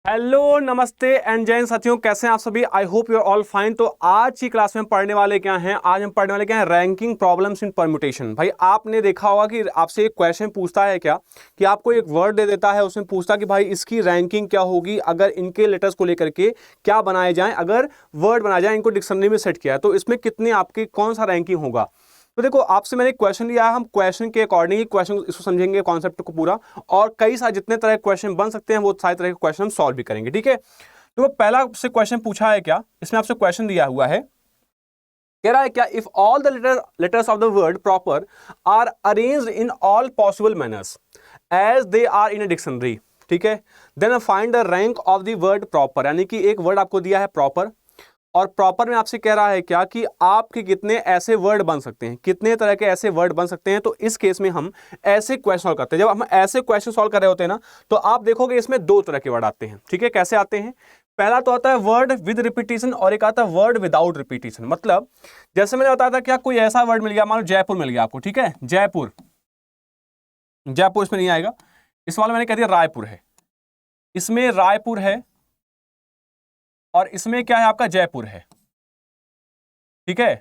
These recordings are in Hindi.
हेलो नमस्ते एंड जय हिंद साथियों, कैसे हैं आप सभी। I hope you are all fine. तो आज की क्लास में पढ़ने वाले क्या हैं, आज हम पढ़ने वाले क्या हैं, रैंकिंग प्रॉब्लम्स इन परम्यूटेशन। भाई आपने देखा होगा कि आपसे एक क्वेश्चन पूछता है क्या कि आपको एक वर्ड दे देता है, उसमें पूछता है कि भाई इसकी रैंकिंग क्या होगी अगर इनके लेटर्स को लेकर के क्या बनाए जाएं, अगर वर्ड बनाया जाए, इनको डिक्शनरी में सेट किया है तो इसमें कितने आपकी कौन सा रैंकिंग होगा। तो देखो आपसे मैंने क्वेश्चन लिया है, हम क्वेश्चन के अकॉर्डिंग ही क्वेश्चन इसको समझेंगे, कॉन्सेप्ट को पूरा, और कई सारे जितने तरह के क्वेश्चन बन सकते हैं वो सारे तरह के क्वेश्चन हम सॉल्व भी करेंगे। ठीक है, तो पहला से क्वेश्चन पूछा है क्या, इसमें आपसे क्वेश्चन दिया हुआ है, कह रहा है क्या, if all the letters of the word proper are arranged in all possible manners as they are in a dictionary, ठीक है, then find the rank of the word proper. यानी कि एक वर्ड आपको दिया है प्रॉपर, और प्रॉपर में आपसे कह रहा है क्या कि आपके कितने ऐसे वर्ड बन सकते हैं, कितने तरह के ऐसे वर्ड बन सकते हैं। तो इस केस में हम ऐसे क्वेश्चन सॉल्व करते हैं। जब हम ऐसे क्वेश्चन सॉल्व कर रहे होते हैं ना, तो आप देखोगे इसमें दो तरह के वर्ड आते हैं। ठीक है, कैसे आते हैं, पहला तो आता है वर्ड विद रिपीटिशन और एक आता है वर्ड विदाउट रिपीटिशन। मतलब जैसे मैंने बताया था, क्या कोई ऐसा वर्ड मिल गया, मान लो जयपुर मिल गया आपको, ठीक है, जयपुर, जयपुर इसमें नहीं आएगा। इस वाले मैंने कह दिया रायपुर है, इसमें रायपुर है, और इसमें क्या है आपका जयपुर है। ठीक है,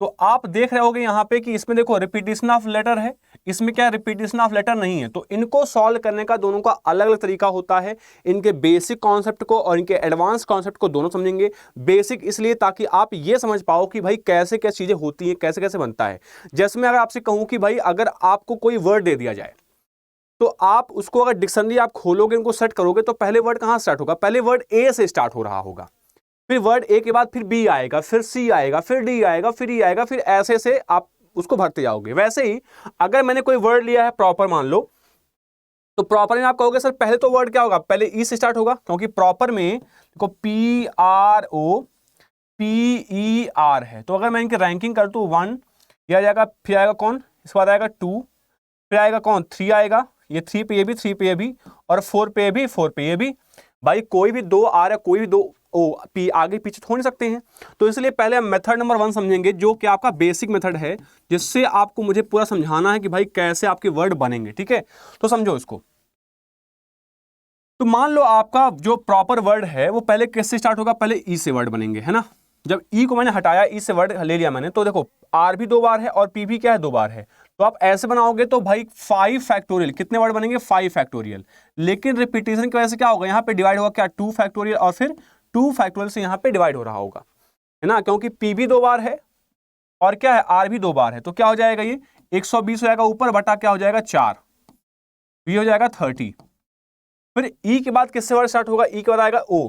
तो आप देख रहे होगे यहां पे कि इसमें देखो रिपीटिशन ऑफ लेटर है, इसमें क्या रिपीटिशन ऑफ लेटर नहीं है। तो इनको सॉल्व करने का दोनों का अलग अलग तरीका होता है। इनके बेसिक कॉन्सेप्ट को और इनके एडवांस कॉन्सेप्ट को दोनों समझेंगे। बेसिक इसलिए ताकि आप ये समझ पाओ कि भाई कैसे कैसे चीजें होती हैं, कैसे कैसे बनता है। जैसे मैं अगर आपसे कहूं कि भाई अगर आपको कोई वर्ड दे दिया जाए, तो आप उसको अगर डिक्शनरी आप खोलोगे, उनको सेट करोगे, तो पहले वर्ड कहां स्टार्ट होगा, पहले वर्ड ए से स्टार्ट हो रहा होगा, फिर वर्ड ए के बाद फिर बी आएगा, फिर सी आएगा, फिर डी आएगा, फिर ई आएगा, फिर ऐसे से आप उसको भरते जाओगे। वैसे ही अगर मैंने कोई वर्ड लिया है प्रॉपर मान लो, तो प्रॉपर में आप कहोगे सर पहले तो वर्ड क्या होगा, पहले ई से स्टार्ट होगा, क्योंकि प्रॉपर में देखो P R O P E R है। तो अगर मैं इनकी रैंकिंग कर दूं 1 यह आ जाएगा, फिर आएगा कौन, इसके बाद आएगा 2, फिर आएगा कौन 3 आएगा, ये 3 पे ये भी, 3 पे ये भी, और 4 पे ये भी, 4 पे ये भी। भाई कोई भी दो आर है, कोई भी दो ओ पी आगे पीछे तो हो नहीं सकते हैं। तो इसलिए पहले हम मेथड नंबर 1 समझेंगे, जो कि आपका बेसिक मेथड है, जिससे आपको मुझे पूरा समझाना है कि भाई कैसे आपके वर्ड बनेंगे। ठीक है, तो समझो इसको। तो मान लो आपका जो प्रॉपर वर्ड है वो पहले किससे स्टार्ट होगा, पहले ई से वर्ड बनेंगे, है ना। जब ई को मैंने हटाया, ई से वर्ड ले लिया मैंने, तो देखो आर भी 2 बार है और पी भी क्या है 2 बार है। तो आप ऐसे बनाओगे तो भाई 5 फैक्टोरियल, कितने वर्ड बनेंगे 5 फैक्टोरियल। लेकिन रिपीटेशन की वजह से क्या होगा, यहाँ पे डिवाइड होगा क्या 2 फैक्टोरियल, और फिर 2 फैक्टोरियल से यहाँ पे डिवाइड हो रहा होगा, है ना, क्योंकि पी भी 2 बार है और क्या है आर भी 2 बार है। तो क्या हो जाएगा, ये 120 हो जाएगा ऊपर, बटा क्या हो जाएगा 4, बी हो जाएगा 30। फिर ई के बाद किससे वर्ड स्टार्ट होगा, ई के बाद आएगा ओ,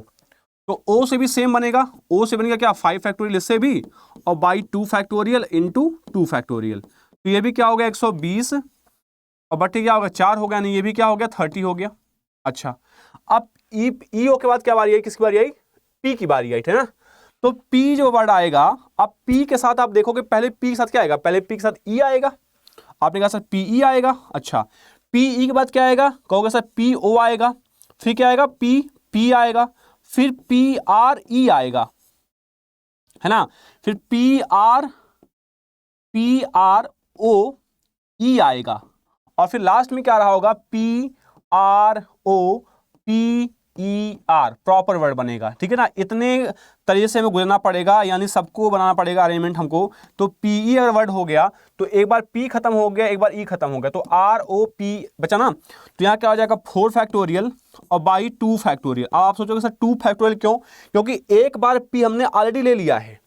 तो ओ से भी सेम बनेगा, ओ से बनेगा क्या 5 फैक्टोरियल इससे भी, और बाई 2 फैक्टोरियल इंटू 2 फैक्टोरियल। तो ये भी क्या हो गया 120, और बटे क्या होगा 4 हो गया, नहीं ये भी क्या हो गया 30 हो गया। अच्छा, अब ई ओ के बाद क्या बारी आई, किसकी बारी आई, पी की बारी आई, है ना। तो पी जो वर्ड आएगा, अब पी के साथ आप देखोगे पहले पी के साथ क्या आएगा, पहले पी के साथ ई आएगा, आपने कहा सर पीई आएगा। अच्छा, पीई के बाद क्या आएगा, कहोगे सर पी ओ आएगा, फिर क्या आएगा पी पी आएगा, फिर पी आर ई आएगा, है ना, फिर पी आर ओ ई आएगा, और फिर लास्ट में क्या रहा होगा P R O P E R, proper word बनेगा। ठीक है ना, इतने तरीके से हमें गुजरना पड़ेगा, यानी सबको बनाना पड़ेगा अरेंजमेंट हमको। तो पीई अगर वर्ड हो गया तो एक बार पी खत्म हो गया, एक बार ई खत्म हो गया, तो आर ओ पी बचा ना। तो यहाँ क्या हो जाएगा 4 फैक्टोरियल और बाई 2 फैक्टोरियल। अब आप सोचोगे सर 2 फैक्टोरियल क्यों, क्योंकि एक बार पी हमने ऑलरेडी ले लिया है,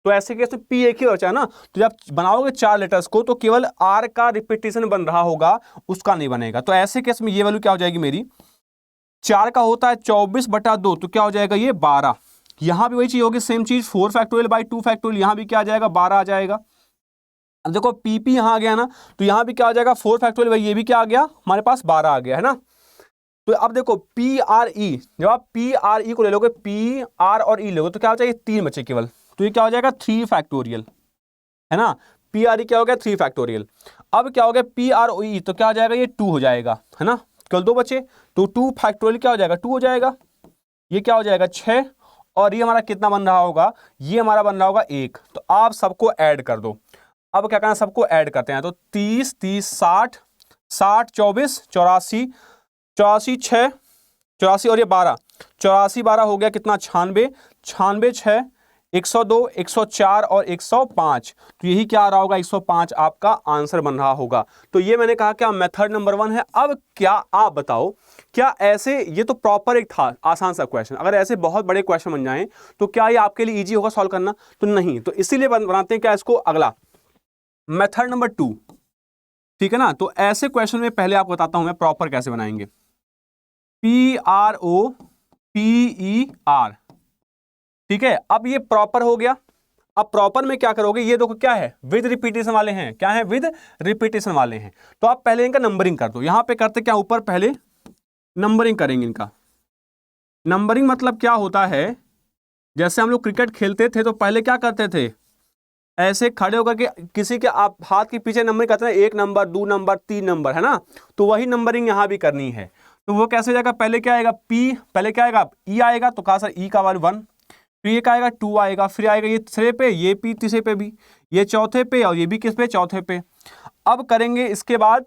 तो ऐसे केस में पी एक ही बचा है ना। तो जब बनाओगे 4 लेटर्स को तो केवल आर का रिपीटेशन बन रहा होगा, उसका नहीं बनेगा। तो ऐसे केस में ये वैल्यू क्या हो जाएगी मेरी, 4 का होता है 24/2, तो क्या हो जाएगा ये 12। यहां भी वही चीज होगी, सेम चीज 4 फैक्टोरियल बाई 2 फैक्टोरियल, यहां भी क्या आ जाएगा 12 आ जाएगा। अब देखो पीपी यहां आ गया ना, तो यहां भी क्या हो जाएगा 4 फैक्टोरियल, भाई ये भी क्या आ गया हमारे पास 12 आ गया, है ना। तो अब देखो पी आर ई, जब आप पी आर ई को ले लोगे, पी आर और ई लोगे, तो क्या हो जाएगा 3 बचे केवल, तो ये क्या हो जाएगा 3 फैक्टोरियल, है ना। पी आर ई क्या हो गया 3 फैक्टोरियल। अब क्या हो गया पी आर ओ ई, तो क्या हो जाएगा ये 2 हो जाएगा, है ना, केवल 2 बचे, तो 2 फैक्टोरियल क्या हो जाएगा 2 हो जाएगा, ये क्या हो जाएगा 6, और ये हमारा कितना बन रहा होगा, ये हमारा बन रहा होगा 1। तो आप सबको ऐड कर दो। अब क्या करना, सबको ऐड करते हैं, तो 30 30 60 60 24 84 84 6 84 और ये 12, 84 12 हो गया कितना 96, 96 6 102, 104 और 105, तो यही क्या आ रहा होगा 105 आपका आंसर बन रहा होगा। तो ये मैंने कहा क्या मेथड नंबर 1 है। अब क्या आप बताओ, क्या ऐसे, ये तो प्रॉपर एक था आसान सा क्वेश्चन, अगर ऐसे बहुत बड़े क्वेश्चन बन जाएं तो क्या ये आपके लिए इजी होगा सॉल्व करना? तो नहीं, तो इसीलिए बनाते हैं क्या इसको अगला मेथड नंबर 2, ठीक है ना। तो ऐसे क्वेश्चन में पहले आपको बताता हूं मैं प्रॉपर कैसे बनाएंगे। PROPER, ठीक है। अब ये प्रॉपर हो गया। अब प्रॉपर में क्या करोगे, ये देखो क्या है विद रिपीटेशन वाले हैं, क्या है विद रिपीटेशन वाले हैं। तो आप पहले इनका नंबरिंग कर दो। यहां पे करते क्या, ऊपर पहले नंबरिंग करेंगे इनका। नंबरिंग मतलब क्या होता है, जैसे हम लोग क्रिकेट खेलते थे तो पहले क्या करते थे, ऐसे खड़े होकर के किसी के आप हाथ के पीछे नंबरिंग करते हैं, 1 नंबर 2 नंबर 3 नंबर, है ना। तो वही नंबरिंग यहां भी करनी है। तो वो कैसे जाएगा, पहले क्या आएगा पी, पहले क्या आएगा ई आएगा, तो कहा सर ई का वैल्यू 1, फिर ये क्या आएगा 2 आएगा, फिर आएगा ये तीसरे पे, ये पी तीसरे पे भी, ये चौथे पे और ये भी किस पे, चौथे पे। अब करेंगे इसके बाद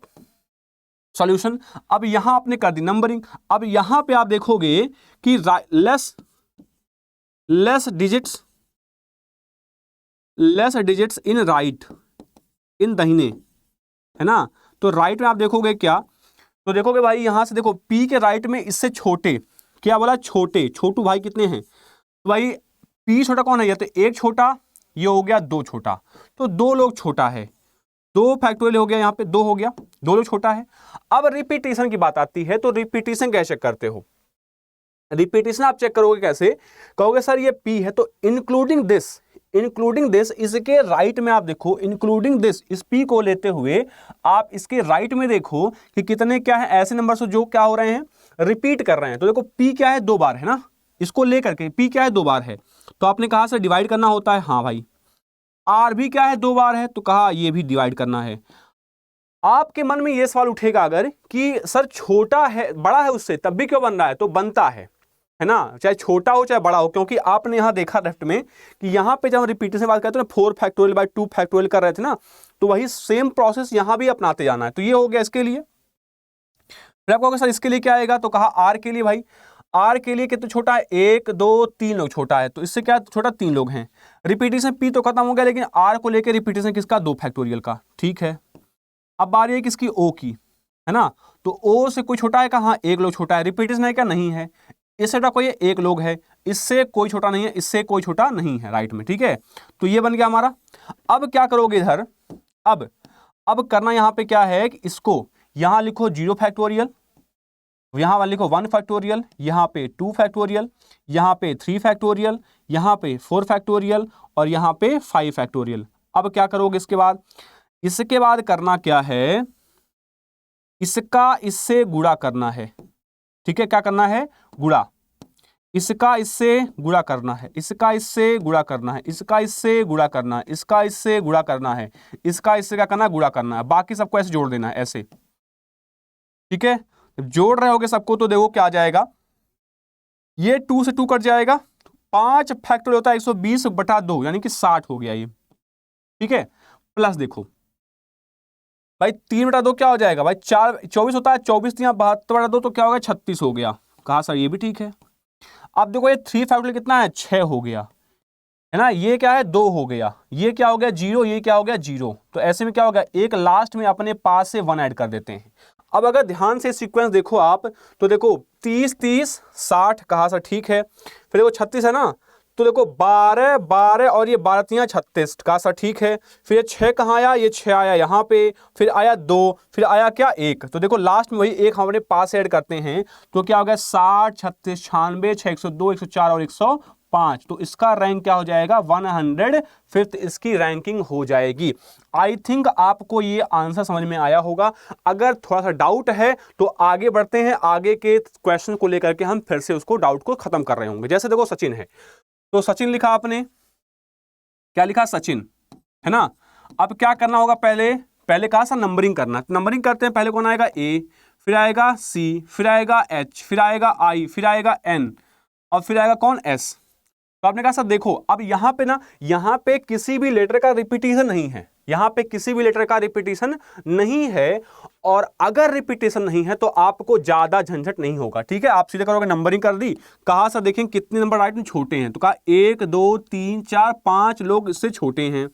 सॉल्यूशन। अब यहां आपने कर दी नंबरिंग। अब यहां पे आप देखोगे कि लेस डिजिट्स इन राइट, इन दाहिने, है ना। तो राइट में आप देखोगे क्या, तो देखोगे भाई यहां से देखो पी के राइट में इससे छोटे, क्या बोला छोटे, छोटू भाई कितने हैं, तो भाई पी छोटा कौन है, ये तो 1 छोटा, ये हो गया 2 छोटा, तो 2 लोग छोटा है, 2 फैक्टोरियल हो गया, यहां पे 2 हो गया, 2 लोग छोटा है। अब रिपीटेशन की बात आती है, तो रिपीटेशन कैसे करते हो, रिपीटेशन आप चेक करोगे कैसे, कहोगे सर ये पी है तो इंक्लूडिंग दिस इसके राइट में आप देखो, इंक्लूडिंग दिस इस पी को लेते हुए आप इसके राइट में देखो कि कितने क्या है ऐसे नंबर से जो क्या हो रहे हैं, रिपीट कर रहे हैं। तो देखो पी क्या है 2 बार है ना, इसको लेकर के पी क्या है 2 बार है, तो आपने कहा सर डिवाइड करना होता है, हाँ भाई। आर भी क्या है 2 बार है, तो कहा ये भी डिवाइड करना है। आपके मन में ये सवाल उठेगा अगर कि सर छोटा है बड़ा है उससे तब भी क्यों बन रहा है, तो बनता है ना, चाहे छोटा हो चाहे बड़ा हो, क्योंकि आपने यहां देखा लेफ्ट में कि यहां पे जब हम रिपीटेशन से बात करते हैं 4 फैक्टोरियल बाय 2 फैक्टोरियल कर रहे थे ना, तो वही सेम प्रोसेस यहां भी अपनाते जाना है। तो ये हो गया इसके लिए। फिर आपको सर इसके लिए क्या आएगा, तो कहा आर के लिए, भाई आर के लिए कितना छोटा है, 1 2 3 लोग छोटा है, तो इससे क्या छोटा 3 लोग हैं। रिपीटेशन पी तो खत्म हो गया, लेकिन आर को लेकर रिपीटेशन किसका, 2 फैक्टोरियल का, ठीक है। अब बारी है किसकी, ओ की, है ना। तो ओ से कोई छोटा है कहाँ, 1 लोग छोटा है, रिपीटेशन है क्या, नहीं है। इससे छोटा कोई 1 लोग है, इससे कोई छोटा नहीं है, इससे कोई छोटा नहीं है राइट में, ठीक है। तो ये बन गया हमारा। अब क्या करोगे इधर, अब करना यहां पे क्या है कि इसको यहां लिखो 0 फैक्टोरियल, यहां लिखो 1 फैक्टोरियल, यहां पे 2 फैक्टोरियल, यहां पे 3 फैक्टोरियल, यहां पे 4 फैक्टोरियल और यहां पे 5 फैक्टोरियल। अब क्या करोगे इसके बाद करना क्या है, इसका इससे गुणा करना है, ठीक है। क्या करना है, गुणा, इसका इससे गुणा करना है, इसका इससे गुणा करना है, इसका इससे गुणा करना है, इसका इससे गुणा करना है, इसका इससे क्या करना है, गुणा करना है। बाकी सबको ऐसे जोड़ देना है ऐसे, ठीक है। जोड़ रहे होगे सबको तो देखो क्या आ जाएगा, ये 2 से 2 कट जाएगा, 5 फैक्टोरियल होता है 120/2 यानी कि 60 हो गया ये, ठीक है। प्लस देखो भाई 3/2 क्या हो जाएगा भाई, 24 होता है, 24 यहाँ 72/2 तो क्या हो गया 36 हो गया। कहा सर ये भी ठीक है। अब देखो ये 3 फैक्टोरियल कितना है, 6 हो गया, है ना। ये क्या है 2 हो गया, ये क्या हो गया 0, ये क्या हो गया 0। तो ऐसे में क्या हो गया, एक लास्ट में अपने पास से 1 ऐड कर देते हैं। अब अगर ध्यान से सीक्वेंस देखो आप, तो देखो 30 30 60, कहा सर ठीक है। फिर देखो 36 है ना, तो देखो 12 12 और ये 12 3 36, कहा सर ठीक है। फिर ये 6 कहाँ आया, ये 6 आया यहाँ पे, फिर आया 2, फिर आया क्या 1। तो देखो लास्ट में वही 1 हमारे पास ऐड करते हैं, तो क्या हो गया 60 36 96 6 102 104 और 105। तो इसका रैंक क्या हो जाएगा 105th इसकी रैंकिंग हो जाएगी। आई थिंक आपको ये आंसर समझ में आया होगा। अगर थोड़ा सा डाउट है तो आगे बढ़ते हैं, आगे के क्वेश्चन को लेकर के हम फिर से उसको डाउट को खत्म कर रहे होंगे। जैसे देखो सचिन है, तो सचिन लिखा आपने, क्या लिखा सचिन, है ना। अब क्या करना होगा, पहले कहा सर नंबरिंग करना, नंबरिंग करते हैं। पहले कौन आएगा ए, फिर आएगा सी, फिर आएगा एच, फिर आएगा आई, फिर आएगा एन और फिर आएगा कौन एस। तो आपने कहा सर देखो अब यहां पे ना, यहां पे किसी भी लेटर का रिपीटेशन नहीं है, यहां पे किसी भी लेटर का रिपीटेशन नहीं है, और अगर रिपीटेशन नहीं है तो आपको ज्यादा झंझट नहीं होगा। ठीक है, आप सीधे करोगे नंबरिंग कर दी, कहा सर देखें कितने नंबर राइट में छोटे हैं, तो कहा 1 2 3 4 5 लोग इससे छोटे हैं।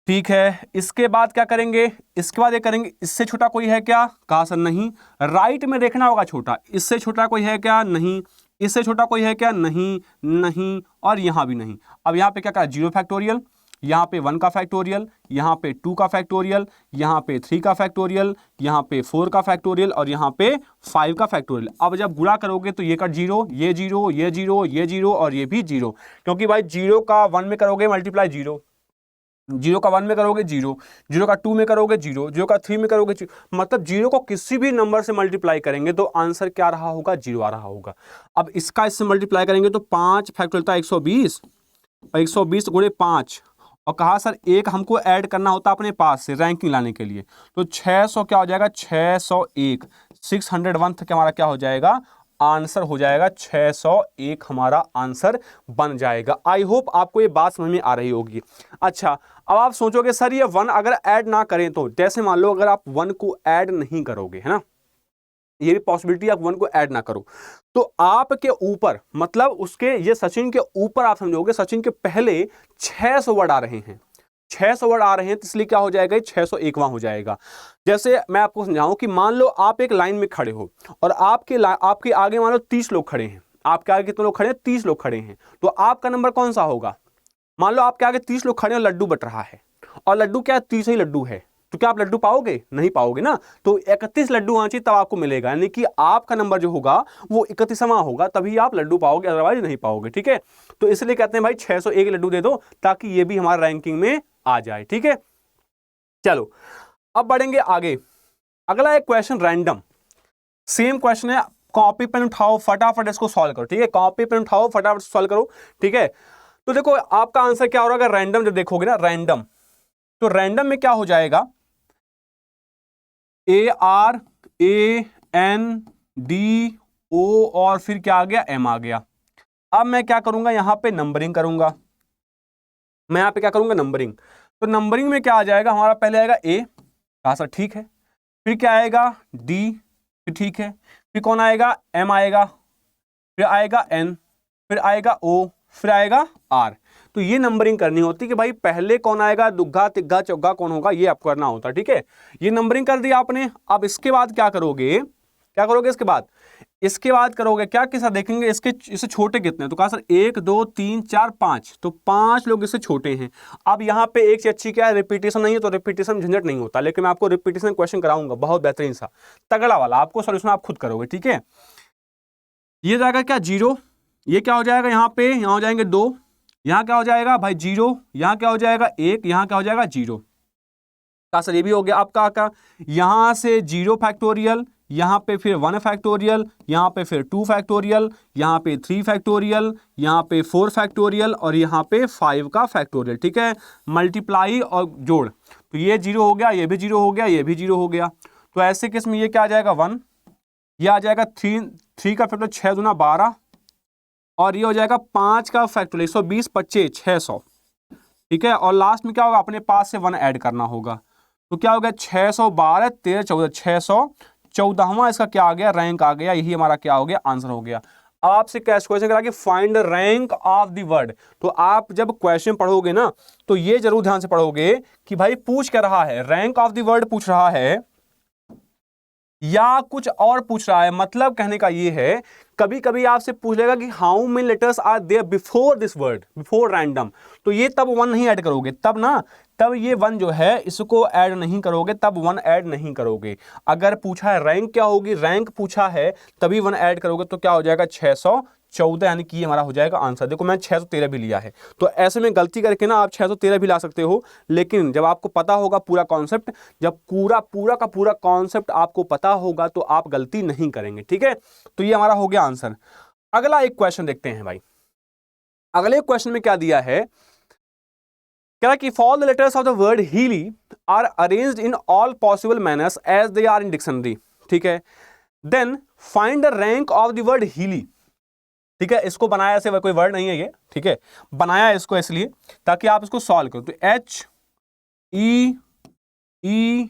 ठीक है, इसके बाद क्या करेंगे, इसके बाद ये करेंगे इससे छोटा कोई है क्या, कहा सर नहीं। राइट में देखना होगा छोटा, इससे छोटा कोई है क्या, नहीं। इससे छोटा कोई है क्या, नहीं, नहीं, और यहां भी नहीं। अब यहां पे क्या कहा, 0 फैक्टोरियल, यहाँ पे 1 का फैक्टोरियल, यहाँ पे 2 का फैक्टोरियल, यहाँ पे 3 का फैक्टोरियल, यहाँ पे 4 का फैक्टोरियल, और यहाँ पे 5 का फैक्टोरियल। अब जब गुणा करोगे तो ये का 0, ये 0, ये 0, ये 0 और ये भी 0, क्योंकि भाई 0 का 1 में करोगे मल्टीप्लाई 0, 0 का 1 में करोगे 0, 0 का 2 में करोगे 0, 0 का 3 में करोगे 0, मतलब 0 को किसी भी नंबर से मल्टीप्लाई करेंगे तो आंसर क्या रहा होगा, 0 आ रहा होगा। अब इसका इससे मल्टीप्लाई करेंगे तो 5 फैक्टोरियल 120, और 120 गुणे 5, और कहा सर एक हमको ऐड करना होता अपने पास से रैंकिंग लाने के लिए, तो 600 क्या हो जाएगा, 601, 601 क्या हमारा क्या हो जाएगा, आंसर हो जाएगा 601 हमारा आंसर बन जाएगा। आई होप आपको ये बात समझ में आ रही होगी। अच्छा, अब आप सोचोगे सर ये 1 अगर ऐड ना करें तो, जैसे मान लो अगर आप 1 को ऐड नहीं करोगे, है ना, ये भी पॉसिबिलिटी आप 1 को ऐड ना करो, तो आपके ऊपर मतलब उसके ये सचिन के ऊपर आप समझोगे सचिन के पहले 600 वर्ड आ रहे हैं, 600 वर्ड आ रहे हैं, तो इसलिए क्या हो जाएगा, 601वां हो जाएगा। जैसे मैं आपको समझाऊं कि मान लो आप एक लाइन में खड़े हो और आपके आगे मान लो 30 लोग खड़े हैं, आपके आगे कितने लोग खड़े हैं, 30 लोग खड़े हैं, तो आपका नंबर कौन सा होगा। मान लो आपके आगे 30 लोग खड़े हैं और लड्डू बट रहा है, और लड्डू क्या 30 ही लड्डू है, तो क्या आप लड्डू पाओगे, नहीं पाओगे ना, तो 31 लड्डू आना चाहिए तब आपको मिलेगा, यानी कि आपका नंबर जो होगा वो 31वां होगा, तभी आप लड्डू पाओगे, अदरवाइज नहीं पाओगे। ठीक है, तो इसलिए कहते हैं भाई 601 लड्डू दे दो ताकि ये भी हमारे रैंकिंग में आ जाए। ठीक है, चलो अब बढ़ेंगे आगे। अगला एक क्वेश्चन रैंडम, सेम क्वेश्चन है, कॉपी पेन उठाओ फटाफट इसको सॉल्व करो। ठीक है, कॉपी पेन उठाओ फटाफट सॉल्व करो। ठीक है, तो देखो आपका आंसर क्या हो रहा है, अगर रैंडम जब देखोगे ना रैंडम, तो रैंडम में क्या हो जाएगा, ARANDO और फिर क्या आ गया, M आ गया। अब मैं क्या करूंगा, यहां पे नंबरिंग करूंगा, मैं यहां पे क्या करूंगा, नंबरिंग। तो नंबरिंग में क्या आ जाएगा हमारा, पहले आएगा A, कहा सर ठीक है, फिर क्या आएगा D, फिर ठीक है, फिर कौन आएगा, M आएगा, फिर आएगा N, फिर आएगा O, फिर आएगा R। तो ये नंबरिंग करनी होती कि भाई पहले कौन आएगा, दुग्गा तिग्गा चौगा कौन होगा, ये आपको करना होता। ठीक है, ये नंबरिंग कर दिया आपने। अब इसके बाद क्या करोगे, क्या करोगे इसके बाद करोगे क्या, किसा देखेंगे इससे छोटे कितने, तो कहा सर 1 2 3 4 5, तो 5 लोग इससे छोटे हैं। अब यहाँ पे एक चीज अच्छी क्या है, रिपीटेशन नहीं है, तो रिपीटेशन झंझट नहीं होता, लेकिन मैं आपको रिपीटेशन क्वेश्चन कराऊंगा बहुत बेहतरीन सा तगड़ा वाला, आपको सोल्यूशन आप खुद करोगे। ठीक है, ये जाएगा क्या 0, ये क्या हो जाएगा यहाँ पे, यहाँ हो जाएंगे 2, यहाँ क्या हो जाएगा भाई 0, यहाँ क्या हो जाएगा 1, यहाँ क्या हो जाएगा 0, का सर ये भी हो गया। आपका का यहां से 0 फैक्टोरियल, यहां पे फिर 1 फैक्टोरियल, यहां पे फिर 2 फैक्टोरियल, यहां पे 3 फैक्टोरियल, यहां पे 4 फैक्टोरियल, और यहां पे 5 का फैक्टोरियल। ठीक है, मल्टीप्लाई और जोड़, तो ये 0 हो गया, ये भी 0 हो गया, ये भी 0 हो गया। तो ऐसे केस में ये क्या आ जाएगा 1, ये आ जाएगा 3 का फैक्टोरियल 6 दूना 12, और ये हो जाएगा 5 का फैक्टोरियल 120 25 600। ठीक है, और लास्ट में क्या होगा, अपने पास से 1 ऐड करना होगा, तो क्या हो गया 612 13 14 614वां इसका क्या आ गया, रैंक आ गया, यही हमारा क्या हो गया, आंसर हो गया। अब आपसे क्वेश्चन करा कि find rank of the word, तो आप जब क्वेश्चन पढ़ोगे ना तो ये जरूर ध्यान से पढ़ोगे कि भाई पूछ क्या रहा है, रैंक ऑफ द वर्ड पूछ रहा है या कुछ और पूछ रहा है। मतलब कहने का ये है, कभी कभी आपसे पूछ लेगा कि how many letters are there before this word, before random, तो ये तब 1 नहीं ऐड करोगे, तब ये 1 जो है इसको ऐड नहीं करोगे, तब 1 ऐड नहीं करोगे। अगर पूछा है रैंक क्या होगी, रैंक पूछा है तभी 1 ऐड करोगे, तो क्या हो जाएगा 614, यानी कि हमारा हो जाएगा आंसर। देखो मैं 613 भी लिया है, तो ऐसे में गलती करके ना आप 613 भी ला सकते हो, लेकिन जब आपको पता होगा पूरा कॉन्सेप्ट, जब पूरा का पूरा कॉन्सेप्ट आपको पता होगा तो आप गलती नहीं करेंगे। ठीक है, तो ये हमारा हो गया आंसर। अगला एक क्वेश्चन देखते हैं भाई। अगले क्वेश्चन में क्या दिया है, कह रहा कि fall the letters of the word healy are arranged in all possible manners as they are in dictionary. ठीक है, then find the rank of the word healy. ठीक है, इसको बनाया ऐसे कोई वर्ड नहीं है ये, ठीक है, बनाया इसको इसलिए ताकि आप इसको सॉल्व करो। तो E E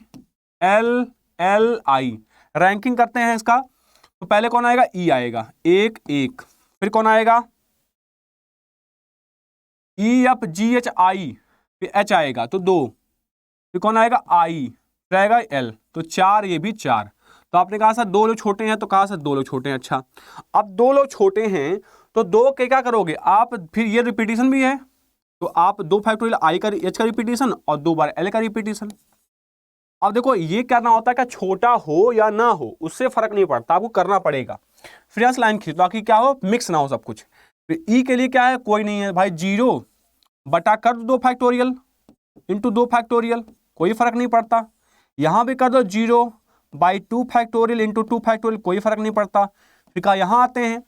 L L I. Ranking करते हैं इसका, तो पहले कौन आएगा? ई आएगा, एक एक। फिर कौन आएगा? E F G H I, फिर एच आएगा तो दो। फिर कौन आएगा? आई, फिर आएगा एल, तो चार, ये भी चार। तो आपने कहा सर दो लोग छोटे हैं, तो कहा सर दो लोग छोटे हैं। अच्छा, अब दो लोग छोटे हैं तो दो के क्या करोगे आप? फिर ये रिपीटिशन भी है, तो आप 2 फैक्टोरियल आई का एच का रिपीटिशन और 2 बार एल का रिपीटिशन। अब देखो ये करना होता है कि छोटा हो या ना हो उससे फर्क नहीं पड़ता, आपको करना पड़ेगा। फिर यहाँ लाइन खींच, ताकि क्या हो, मिक्स ना हो सब कुछ। फिर ई के लिए क्या है? कोई नहीं है भाई, 0 बटा कर दो 2 फैक्टोरियल इंटू 2 फैक्टोरियल, कोई फर्क नहीं पड़ता। यहां भी कर दो 0 बाई 2 फैक्टोरियल इंटू 2 फैक्टोरियल, कोई फर्क नहीं पड़ता। फिर कहा यहां आते हैं,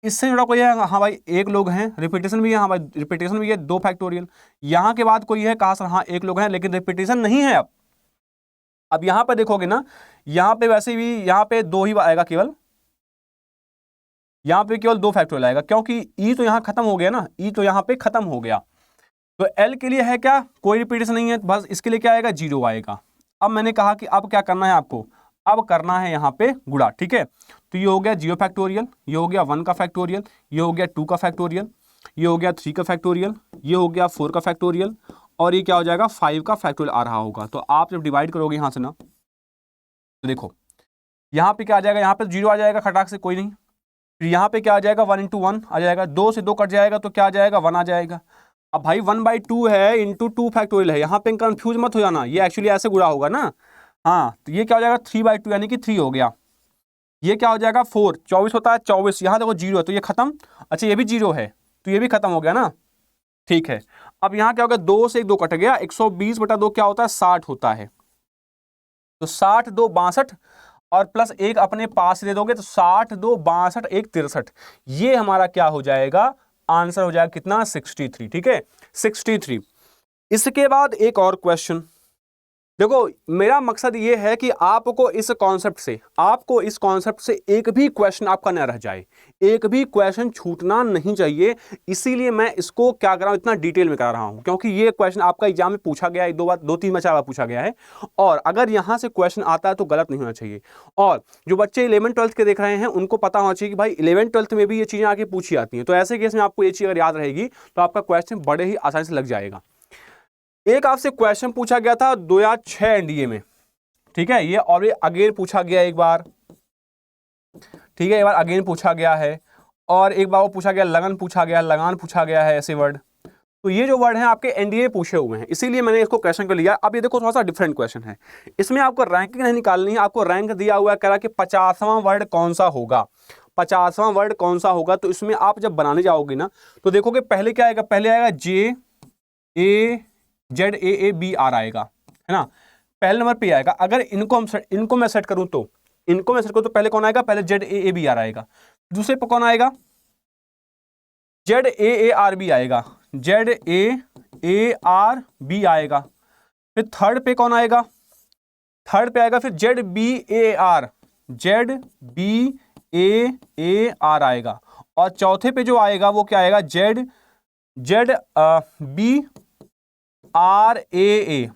इससे जुड़ा कोई है? हाँ भाई एक लोग हैं, रिपीटेशन भी है, हाँ भाई रिपीटेशन भी है, 2 फैक्टोरियल। यहां के बाद कोई है? कहा सर हाँ एक लोग हैं, लेकिन रिपीटेशन नहीं है। अब यहां पर देखोगे ना, यहां पे वैसे भी यहां पे 2 ही आएगा केवल, यहां पे केवल 2 फैक्टोरियल आएगा, क्योंकि ई तो यहां खत्म हो गया ना, ई तो यहां पे खत्म हो गया। तो एल के लिए है क्या? कोई रिपीटेशन नहीं है, बस इसके लिए क्या आएगा? 0 आएगा। अब मैंने कहा कि अब क्या करना है आपको? अब करना है यहाँ पे गुणा, ठीक है। तो ये हो गया 0 फैक्टोरियल, ये हो गया 1 का फैक्टोरियल, ये हो गया 2 का फैक्टोरियल, ये हो गया 3 का फैक्टोरियल, ये हो गया 4 का फैक्टोरियल, और ये क्या हो जाएगा? 5 का फैक्टोरियल आ रहा होगा। तो आप जब डिवाइड करोगे यहाँ से ना, तो देखो यहाँ पे क्या आ जाएगा? यहाँ पे 0 आ जाएगा खटाक से, कोई नहीं। फिर यहाँ पे क्या आ जाएगा? 1 इंटू 1 आ जाएगा, 2 से 2 कट जाएगा, तो क्या आ जाएगा? 1 आ जाएगा। अब भाई 1/2 है इंटू 2 फैक्टोरियल है, यहाँ पे कंफ्यूज मत हो जाना, ये एक्चुअली ऐसे गुणा होगा ना। हाँ, तो ये क्या हो जाएगा? 3/2 यानी कि 3 हो गया। ये क्या हो जाएगा? 4, 24 होता है 24, यहाँ देखो 0 है तो ये खत्म। अच्छा ये भी 0 है तो ये भी खत्म हो गया ना, ठीक है। अब यहाँ क्या हो गया? 2 से 2 कट गया, 120/2 क्या होता है? 60 होता है। तो 60 2 62, और प्लस एक अपने पास दे दोगे तो 60 2 62 1 63। ये हमारा क्या हो जाएगा? आंसर हो जाएगा कितना? 63, ठीक है, 63। इसके बाद एक और क्वेश्चन देखो, मेरा मकसद ये है कि आपको इस कॉन्सेप्ट से एक भी क्वेश्चन आपका न रह जाए, एक भी क्वेश्चन छूटना नहीं चाहिए। इसीलिए मैं इसको क्या कर रहा हूं, इतना डिटेल में कर रहा हूं, क्योंकि ये क्वेश्चन आपका एग्जाम में पूछा गया है, 2-3 में 4 बार पूछा गया है, और अगर यहां से क्वेश्चन आता है तो गलत नहीं होना चाहिए। और जो बच्चे 11th-12th के देख रहे हैं उनको पता होना चाहिए कि भाई 11th-12th में भी ये चीजें आके पूछी आती हैं, तो ऐसे केस में आपको ये चीज अगर याद रहेगी तो आपका क्वेश्चन बड़े ही आसानी से लग जाएगा। एक आपसे क्वेश्चन पूछा गया था 2006 एनडीए में, ठीक है, ये और अगेन पूछा गया एक बार, ठीक है, एक बार अगेन पूछा गया है, और एक बार वो पूछा गया लगन पूछा गया, लगान पूछा गया है, ऐसे वर्ड। तो ये जो वर्ड हैं आपके एनडीए पूछे हुए हैं, इसीलिए मैंने इसको क्वेश्चन को लिया। अब ये देखो थोड़ा सा डिफरेंट क्वेश्चन है, इसमें आपको रैंकिंग नहीं निकालनी है, आपको रैंक दिया हुआ है, कह रहा कि 50वां वर्ड कौन सा होगा, 50वां वर्ड कौन सा होगा। तो इसमें आप जब बनाने जाओगे ना तो देखोगे पहले क्या आएगा? पहले आएगा JAZAABR आएगा, है ना, पहले नंबर पे आएगा। अगर इनको मैं सेट करूं तो पहले कौन आएगा? पहले ZAABR आएगा। दूसरे पे कौन आएगा? ZAARB आएगा, ZAARB आएगा। फिर थर्ड पे कौन आएगा? थर्ड पे आएगा फिर ZBAR आएगा। और चौथे पे जो आएगा वो क्या आएगा? ZBRAA।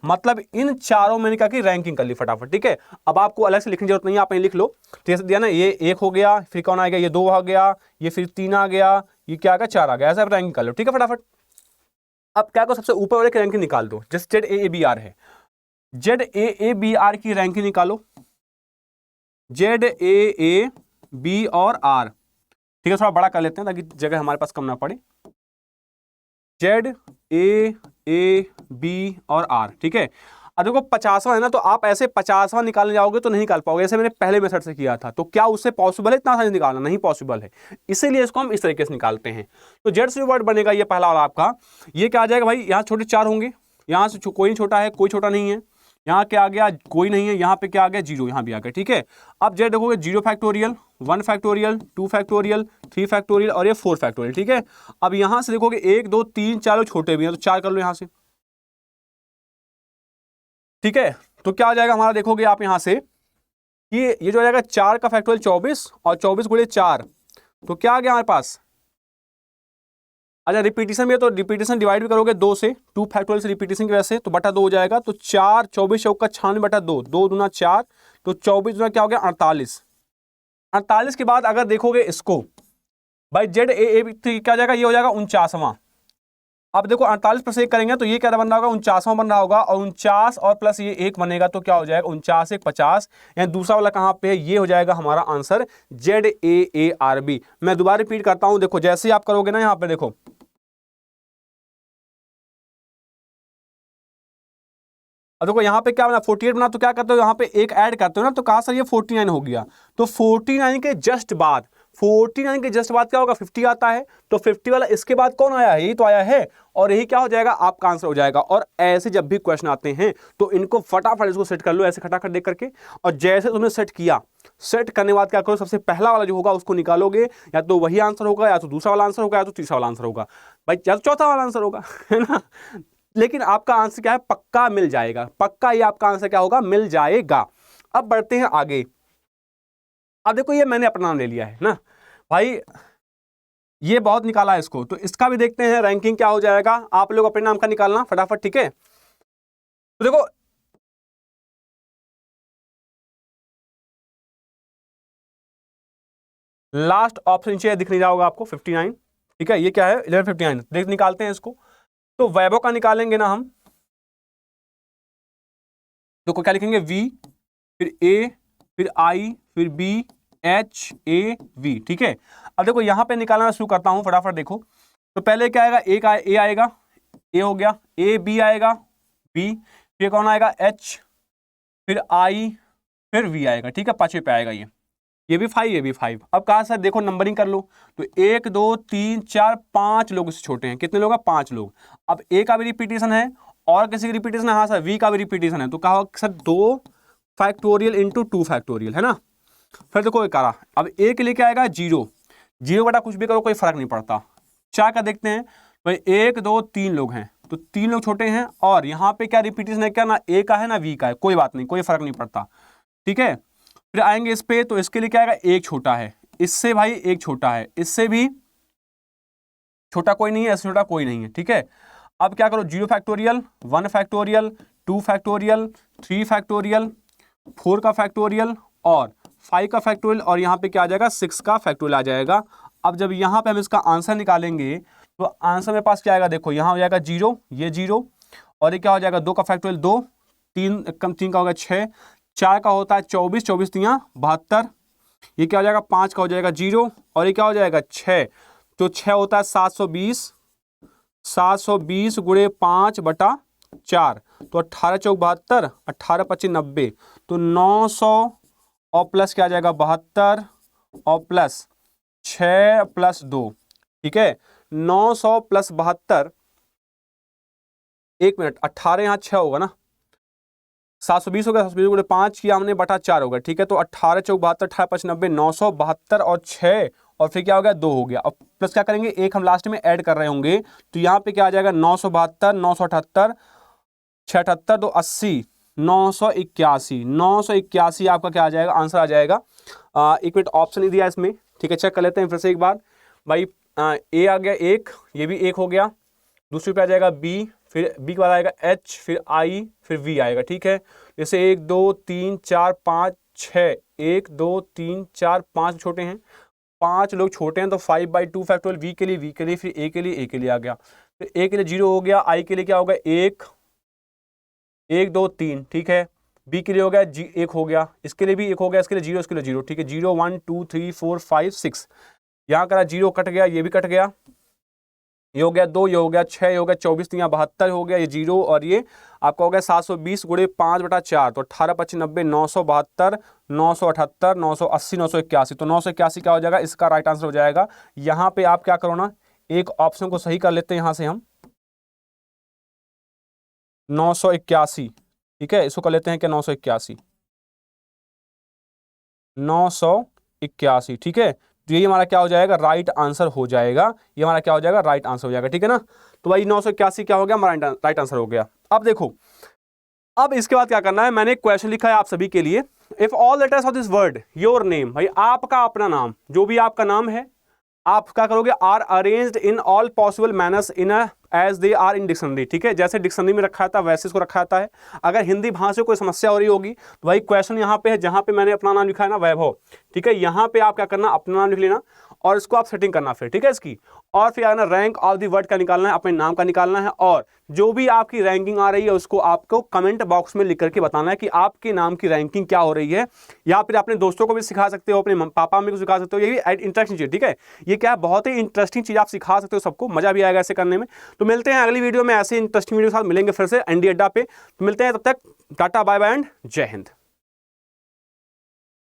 मतलब इन चारों मैंने कहा कि रैंकिंग कर ली फटाफट, ठीक है। अब आपको अलग से लिखने की जरूरत नहीं है, आप यहीं लिख लो, जैसे दिया ना, ये 1 हो गया, फिर कौन आएगा? ये 2 आ गया, ये फिर 3 आ गया, ये क्या आ गया? 4 आ गया, ऐसा रैंकिंग कर लो, ठीक है, फटाफट। अब क्या को सबसे ऊपर वाले की रैंकिंग निकाल दो, जैसे ZAABR है, ZAABR की रैंकिंग निकालो, ZAAB और R, ठीक है, थोड़ा बड़ा कर लेते हैं ताकि जगह हमारे पास कम ना पड़े। ZAAB और R, ठीक है। अब देखो 50वां है ना, तो आप ऐसे 50वां निकालने जाओगे तो नहीं निकाल पाओगे, ऐसे मैंने पहले मेथड से किया था। तो क्या उससे पॉसिबल है इतना आसानी निकालना? नहीं पॉसिबल है, इसीलिए इसको हम इस तरीके से निकालते हैं। तो जेड से वर्ड बनेगा ये पहला वाला आपका, ये क्या आ जाएगा भाई? यहाँ छोटे 4 होंगे, यहाँ से कोई छोटा है, कोई छोटा नहीं है, यहाँ क्या आ गया? कोई नहीं है, यहाँ पे क्या आ गया? 0, यहाँ भी आ गया, ठीक है। अब जेड देखोगे 0 फैक्टोरियल, 1 फैक्टोरियल, 2 फैक्टोरियल, 3 फैक्टोरियल और ये 4 फैक्टोरियल, ठीक है। अब यहां से देखोगे 1 2 3 4 छोटे भी हैं, तो 4 कर लो यहां से, ठीक है। तो क्या आ जाएगा हमारा? देखोगे आप यहां से ये जो आ जाएगा 4 का फैक्टोरियल 24, और 24 गुणे 4, तो क्या आ गया हमारे पास? अच्छा रिपीटिशन में, तो रिपीटिशन डिवाइड भी करोगे 2 से, 2 फैक्टोरियल से रिपीटिशन की वजह से, तो बटा 2 हो जाएगा। तो 4 24 चौका 96 बटा 2, 2 दूना 4, तो 24 दूना क्या हो गया 48। 48 के बाद अगर देखोगे इसको भाई जेड ए क्या हो जाएगा, ये हो जाएगा 49वां। अब देखो 48 प्लस 1 करेंगे तो ये क्या बन रहा होगा 49वां बन रहा होगा, और 49 और प्लस ये 1 बनेगा तो क्या हो जाएगा 49 1 50। यानी दूसरा वाला कहां पे है, ये हो जाएगा हमारा आंसर ZAARB। मैं दोबारा रिपीट करता हूं, देखो जैसे ही आप करोगे ना, यहां पे देखो अब देखो यहाँ पे क्या बना 48 बना, तो क्या करते हो यहाँ पे एक ऐड करते हो ना, तो कहा सर ये 49 हो गया। तो 49 के जस्ट बाद, 49 के जस्ट बाद क्या होगा 50 आता है, तो 50 वाला इसके बाद कौन आया है, यही तो आया है, और यही क्या हो जाएगा आपका आंसर हो जाएगा। और ऐसे जब भी क्वेश्चन आते हैं तो इनको फटाफट इसको सेट कर लो ऐसे खटाखट देख करके, और जैसे तुमने सेट किया, सेट करने के बाद क्या करो, सबसे पहला वाला जो होगा उसको निकालोगे, या तो वही आंसर होगा, या तो दूसरा वाला आंसर होगा, या तो तीसरा वाला आंसर होगा, भाई या तो चौथा वाला आंसर होगा, है ना। लेकिन आपका आंसर क्या है, पक्का मिल जाएगा, पक्का ये आपका आंसर क्या होगा, मिल जाएगा। अब बढ़ते हैं आगे। अब देखो ये मैंने अपना नाम ले लिया है ना भाई, ये बहुत निकाला है इसको, तो इसका भी देखते हैं रैंकिंग क्या हो जाएगा। आप लोग अपने नाम का निकालना फटाफट, ठीक है। तो देखो लास्ट ऑप्शन नीचे दिख नहीं रहा होगा आपको 59, ठीक है, ये क्या है 1159, देख निकालते हैं इसको। तो वैभव का निकालेंगे ना हम, तो क्या लिखेंगे V, फिर A, फिर I, फिर B, H A V, ठीक है। अब देखो यहां पे निकालना शुरू करता हूं फटाफट, देखो तो पहले क्या आएगा, एक A आएगा, A हो गया, A B आएगा, B, फिर कौन आएगा H, फिर I, फिर V आएगा, ठीक है, 5वें पे आएगा ये भी 5, ये भी 5। अब कहा सर देखो नंबरिंग कर लो, तो 1 2 3 4 5 लोग इससे छोटे हैं, कितने लोग हैं 5 लोग। अब A का भी रिपीटेशन है और किसी की रिपीटेशन है, हाँ सर V का भी रिपीटेशन है, तो कहा सर 2 फैक्टोरियल इंटू 2 फैक्टोरियल, है ना। फिर देखो एक करा, अब A के लिए क्या आएगा 0, 0 बटा कुछ भी करो कोई फर्क नहीं पड़ता। 4 का देखते हैं भाई 1 2 3 लोग हैं, तो 3 लोग छोटे हैं, और यहाँ पे क्या रिपीटेशन है, क्या ना A का है ना V का है, कोई बात नहीं, कोई फर्क नहीं पड़ता, ठीक है। फिर आएंगे इस पे, तो इसके लिए क्या आएगा, एक छोटा है, इससे भाई एक छोटा है, इससे भी छोटा कोई नहीं है, इससे छोटा कोई नहीं है, ठीक है। अब क्या करो 0 फैक्टोरियल, 1 फैक्टोरियल, 2 फैक्टोरियल, 3 फैक्टोरियल, 4 का फैक्टोरियल और 5 का फैक्टोरियल, और यहाँ पे क्या आ जाएगा 6 का फैक्टोरियल आ जाएगा। अब जब यहाँ पे हम इसका आंसर निकालेंगे तो आंसर मेरे पास क्या आएगा, देखो यहाँ हो जाएगा 0, ये 0, और ये क्या हो जाएगा 2 का फैक्टोरियल 2, 3 कम 3 का होगा 6, 4 का होता है 24, 24 3 72, ये क्या हो जाएगा 5 का हो जाएगा 0, और ये क्या हो जाएगा 6, तो 6 होता है 720, 720 गुणे 5 बटा 4, तो 18 चौक 72, 18 25 90, तो 900 और प्लस क्या आ जाएगा 72 और प्लस 6 प्लस 2, ठीक है, 900 प्लस 72, 1 मिनट 18 यहाँ 6 होगा ना, 720 हो गया, 720 गुणे 5 किया हमने बटा 4 होगा, ठीक है। तो 18 चौक 72, 18 5 90, 972 और 6, और फिर क्या हो गया 2 हो गया। अब प्लस क्या करेंगे, एक हम लास्ट में ऐड कर रहे होंगे, तो यहाँ पे क्या आ जाएगा 972, 978, 678, 2 80, 981, 981 आपका क्या आ जाएगा, आंसर आ जाएगा। एक मिनट ऑप्शन नहीं दिया इसमें, ठीक है, चेक कर लेते हैं फिर से एक बार भाई। ए आ गया 1, ये भी 1 हो गया, दूसरी पे आ जाएगा बी, फिर बी के बाद आएगा एच, फिर आई, फिर वी आएगा, ठीक है। जैसे 1 2 3 4 5 6, 1 2 3 4 5 छोटे हैं, 5 लोग छोटे हैं, तो 5/2 फैक्टोरियल वी के लिए, वी के लिए, फिर ए के लिए, ए के लिए आ गया, फिर ए के लिए 0 हो गया, आई के लिए क्या होगा 1 1 2 3, ठीक है, बी के लिए हो गया 1 हो गया, इसके लिए भी 1 हो गया, इसके लिए 0, इसके लिए 0, ठीक है, 0 1 2 3 4 5 6, यहाँ करा 0 कट गया, ये भी कट गया, ये हो गया 2, ये हो गया 6, ये हो गया 24 3 72 हो गया, ये 0, और ये आपका हो गया 720 गुणे 5 बटा 4, तो 18 25 90, 972, 978, 980, 981, तो 981 क्या हो जाएगा, इसका राइट आंसर हो जाएगा। यहाँ पे आप क्या करो ना, एक ऑप्शन को सही कर लेते हैं यहाँ से हम, 981, ठीक है, इसको कर लेते हैं क्या 981, 981, ठीक है, तो ये हमारा क्या हो जाएगा, राइट आंसर हो जाएगा, ये हमारा क्या हो जाएगा, राइट आंसर हो जाएगा, ठीक है ना। तो भाई 981 क्या हो गया, हमारा राइट आंसर हो गया। अब देखो, अब इसके बाद क्या करना है, मैंने एक क्वेश्चन लिखा है आप सभी के लिए, if all letters of this word your name, भाई आपका अपना नाम, जो भी आपका नाम है आप क्या करोगे, are arranged in all possible manners in as they are in dictionary, ठीक है, जैसे डिक्शनरी में रखा था वैसे इसको रखा जाता है। अगर हिंदी भाषा से कोई समस्या हो रही होगी तो भाई क्वेश्चन यहाँ पे है, जहाँ पे मैंने अपना नाम लिखा है ना वैभव, ठीक है, यहाँ पे आप क्या करना, अपना नाम लिख लेना और इसको आप सेटिंग करना फिर, ठीक है इसकी। और फिर आना रैंक ऑफ द वर्ड का निकालना है, अपने नाम का निकालना है, और जो भी आपकी रैंकिंग आ रही है उसको आपको कमेंट बॉक्स में लिख करके बताना है कि आपके नाम की रैंकिंग क्या हो रही है। या फिर अपने दोस्तों को भी सिखा सकते हो, अपने पापा मम्मी को सिखा सकते हो, ये भी इंटरेस्टिंग चीज, ठीक है, ये क्या है, बहुत ही इंटरेस्टिंग चीज आप सिखा सकते हो, सबको मजा भी आएगा ऐसे करने में। तो मिलते हैं अगली वीडियो में, ऐसे इंटरेस्टिंग वीडियो के साथ मिलेंगे फिर से एनडी अड्डा पे। तो मिलते हैं, तब तक टाटा बाय बाय एंड जय हिंद।